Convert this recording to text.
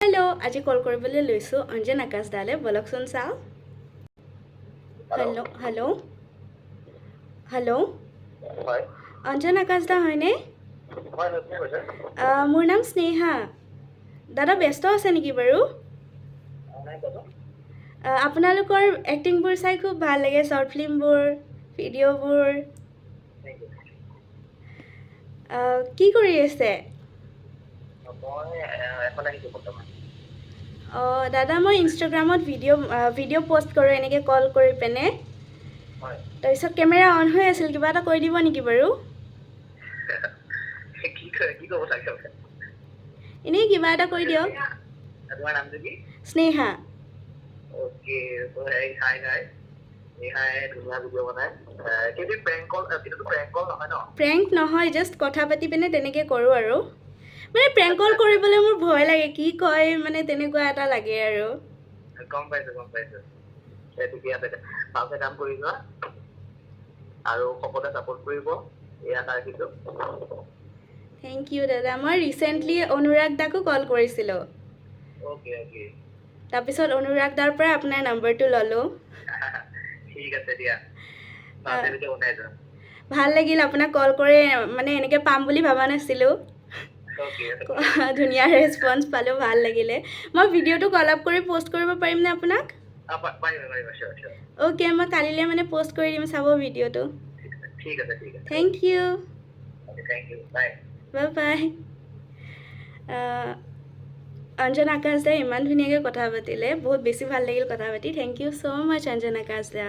hello' আজি কল কৰিবলৈ লৈছোঁ অঞ্জন আকাশ দালে বলকচোন চাওঁ হেল্ল' হেল্ল' হেল্ল' হয় অঞ্জন আকাশ দা হয়নে হয় কি কৈছে মোৰ নাম স্নেহা দাদা ব্যস্ত আছে নেকি বাৰু নাই কতো আপোনালোকৰ এক্টিংবোৰ চাই খুব ভাল লাগে শ্বৰ্ট ফিল্মবোৰ ভিডিঅ'বোৰ থ্যাংক ইউ কি কৰি আছে মই এখন আহিছোঁ বৰ্তমান অঁ দাদা মই ইনষ্টাগ্ৰামত ভিডিঅ' পষ্ট কৰোঁ এনেকৈ কল কৰি পিনে হয় তাৰপিছত কেমেৰা অন হৈ আছিল কিবা এটা কৈ দিব নেকি বাৰু কি ক'ব লাগে এনেই কিবা এটা কৈ দিয়ক তোমাৰ নামটো কি স্নেহা অ'কে তো হাই হাই হাই ধুনীয়া ভিডিঅ' বনাই কিন্তু প্ৰেংক কল নহয় ন প্ৰেংক নহয় জাষ্ট কথা পাতি পিনে তেনেকৈ কৰোঁ আৰু মানে প্ৰেংক কল কৰিবলৈ মোৰ ভয় লাগে কি কয় মানে তেনেকুৱা এটা লাগে আৰু গম পাইছোঁ ঠিকে আছে ভালকে কাম কৰি যোৱা আৰু সকলোৱে ছাপোৰ্ট কৰিব এই আশা ৰাখিছোঁ থেংক ইউ দাদা মই ৰিচেণ্টলি অনুৰাগ দাকো কল কৰিছিলোঁ অ'কে তাৰপিছত অনুৰাগ দাৰ পৰা আপোনাৰ নম্বৰটো ল'লোঁ ঠিক আছে দিয়া ভালকে ভিডিঅ' বনাই যোৱা ভাল লাগিল আপোনাক কল কৰি মানে এনেকৈ পাম বুলি ভবা নাছিলোঁ অ'কে ধুনীয়া ৰেচপন্স পালোঁ ভাল লাগিলে মই ভিডিঅ'টো কল আপ কৰি পষ্ট কৰিব পাৰিমনে আপোনাক পাৰিবা চিয়'ৰ অ'কে মই কালিলৈ মানে পষ্ট কৰি দিম চাব ভিডিঅ'টো ঠিক আছে thank you thank you bye bye bye Anjan Akash দাই ইমান ধুনীয়াকৈ কথা পাতিলে বহুত বেছি ভাল লাগিল কথা পাতি thank you so' much Anjan Akash da